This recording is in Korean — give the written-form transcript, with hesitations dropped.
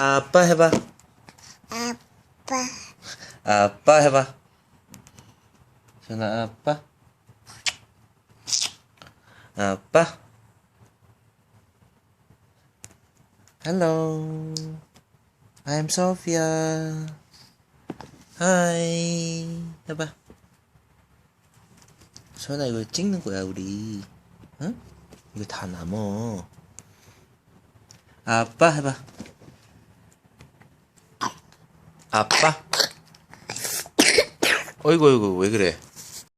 아빠 해봐. 아빠, 아빠 해봐. 전아 아빠. 아빠. Hello. I'm Sophia. Hi. 해봐. 소연아 이거 찍는 거야 우리. 응? 이거 다 남어. 아빠 해봐. 아빠. 어이구 어이구 왜 그래?